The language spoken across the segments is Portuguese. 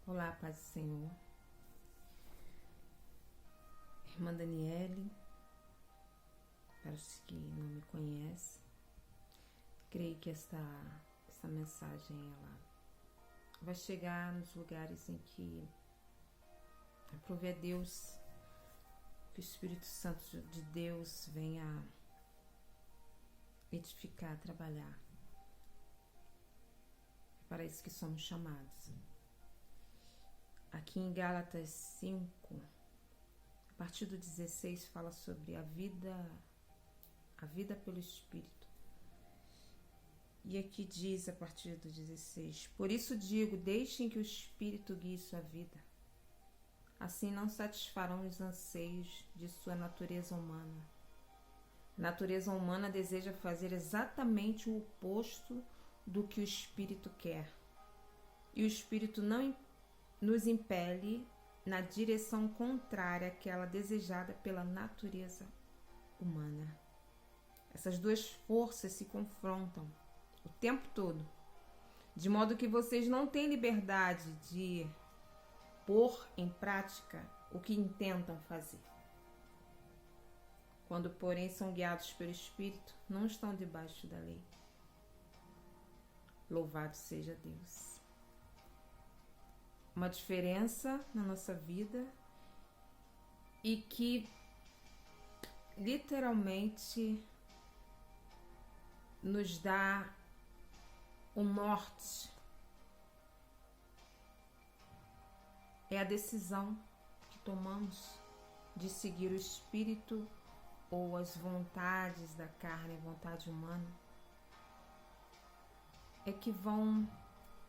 Olá, paz do Senhor. Irmã Daniele, para os que não me conhecem, creio que esta mensagem ela vai chegar nos lugares em que aprove a Deus, que o Espírito Santo de Deus venha edificar, trabalhar. É para isso que somos chamados. Aqui em Gálatas 5, a partir do 16, fala sobre a vida pelo Espírito. E aqui diz, a partir do 16, por isso digo, deixem que o Espírito guie sua vida. Assim não satisfarão os anseios de sua natureza humana. A natureza humana deseja fazer exatamente o oposto do que o Espírito quer. E o Espírito não nos impele na direção contrária àquela desejada pela natureza humana. Essas duas forças se confrontam o tempo todo, de modo que vocês não têm liberdade de pôr em prática o que intentam fazer. Quando, porém, são guiados pelo Espírito, não estão debaixo da lei. Louvado seja Deus. Uma diferença na nossa vida e que literalmente nos dá o norte. É a decisão que tomamos de seguir o Espírito ou as vontades da carne, a vontade humana, é que vão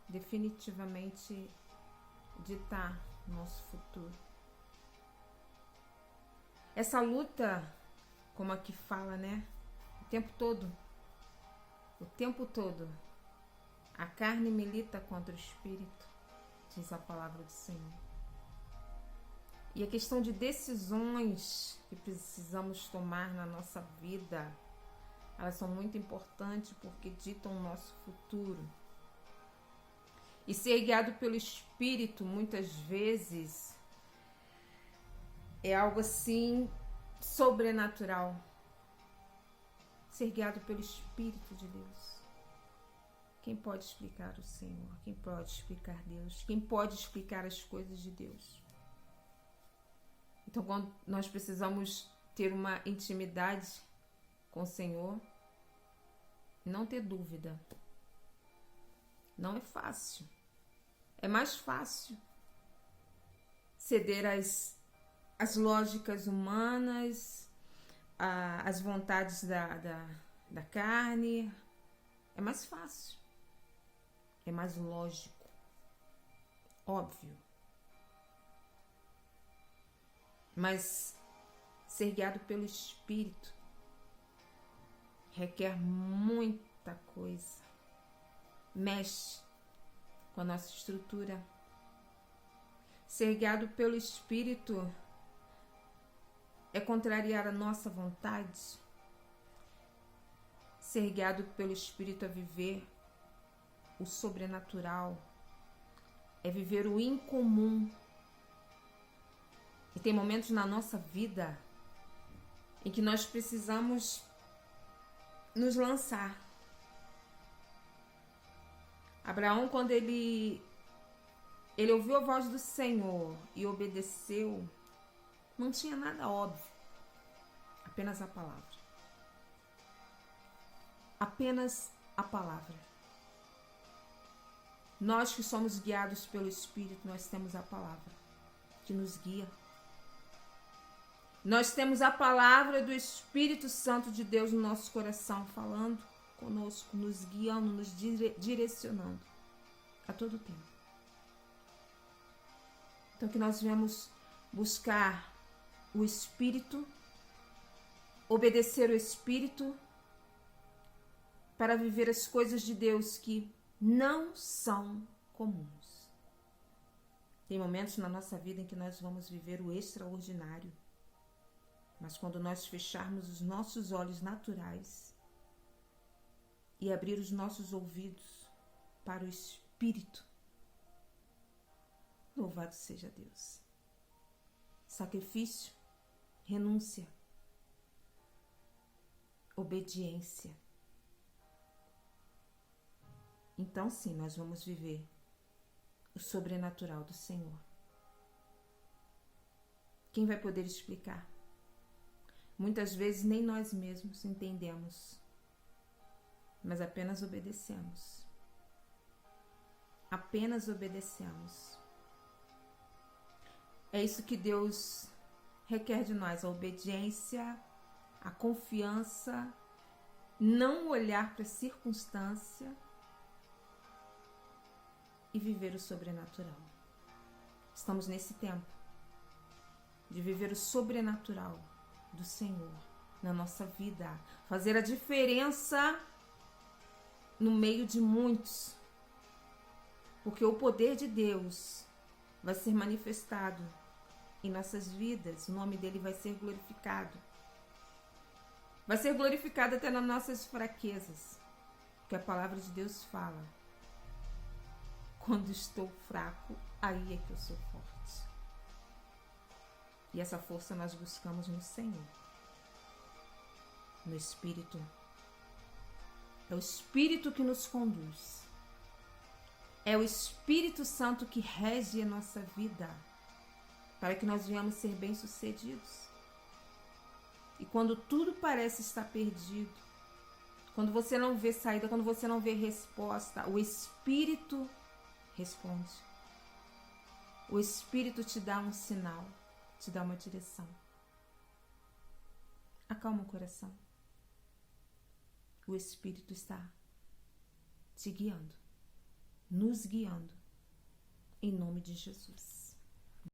definitivamente ditar nosso futuro. Essa luta, como aqui fala, né? O tempo todo, a carne milita contra o Espírito, diz a palavra do Senhor. E a questão de decisões que precisamos tomar na nossa vida, elas são muito importantes porque ditam o nosso futuro. E ser guiado pelo Espírito, muitas vezes, é algo assim sobrenatural. Ser guiado pelo Espírito de Deus. Quem pode explicar o Senhor? Quem pode explicar Deus? Quem pode explicar as coisas de Deus? Então, quando nós precisamos ter uma intimidade com o Senhor, não ter dúvida. Não é fácil. É mais fácil ceder às lógicas humanas, às vontades da carne. É mais fácil. É mais lógico. Óbvio. Mas ser guiado pelo Espírito requer muita coisa. Mexe com a nossa estrutura. Ser guiado pelo Espírito é contrariar a nossa vontade. Ser guiado pelo Espírito é viver o sobrenatural, é viver o incomum. E tem momentos na nossa vida em que nós precisamos nos lançar. Abraão, quando ele ouviu a voz do Senhor e obedeceu, não tinha nada óbvio, apenas a palavra. Apenas a palavra. Nós que somos guiados pelo Espírito, nós temos a palavra que nos guia. Nós temos a palavra do Espírito Santo de Deus no nosso coração, falando conosco, nos guiando, nos direcionando a todo tempo. Então, que nós venhamos buscar o Espírito, obedecer o Espírito, para viver as coisas de Deus que não são comuns. Tem momentos na nossa vida em que nós vamos viver o extraordinário. Mas quando nós fecharmos os nossos olhos naturais e abrir os nossos ouvidos para o Espírito, Louvado seja Deus. Sacrifício, renúncia, obediência. Então sim, nós vamos viver o sobrenatural do Senhor. Quem vai poder explicar? Muitas vezes nem nós mesmos entendemos, mas apenas obedecemos. Apenas obedecemos. É isso que Deus requer de nós, a obediência, a confiança, não olhar para a circunstância e viver o sobrenatural. Estamos nesse tempo de viver o sobrenatural do Senhor na nossa vida, fazer a diferença no meio de muitos, porque o poder de Deus vai ser manifestado em nossas vidas, o nome dele vai ser glorificado. Vai ser glorificado até nas nossas fraquezas, porque a palavra de Deus fala: quando estou fraco, aí é que eu sou forte. E essa força nós buscamos no Senhor, no Espírito. É o Espírito que nos conduz. É o Espírito Santo que rege a nossa vida, para que nós venhamos ser bem-sucedidos. E quando tudo parece estar perdido, quando você não vê saída, quando você não vê resposta, o Espírito responde. O Espírito te dá um sinal, te dá uma direção. Acalma o coração. O Espírito está te guiando, nos guiando, em nome de Jesus.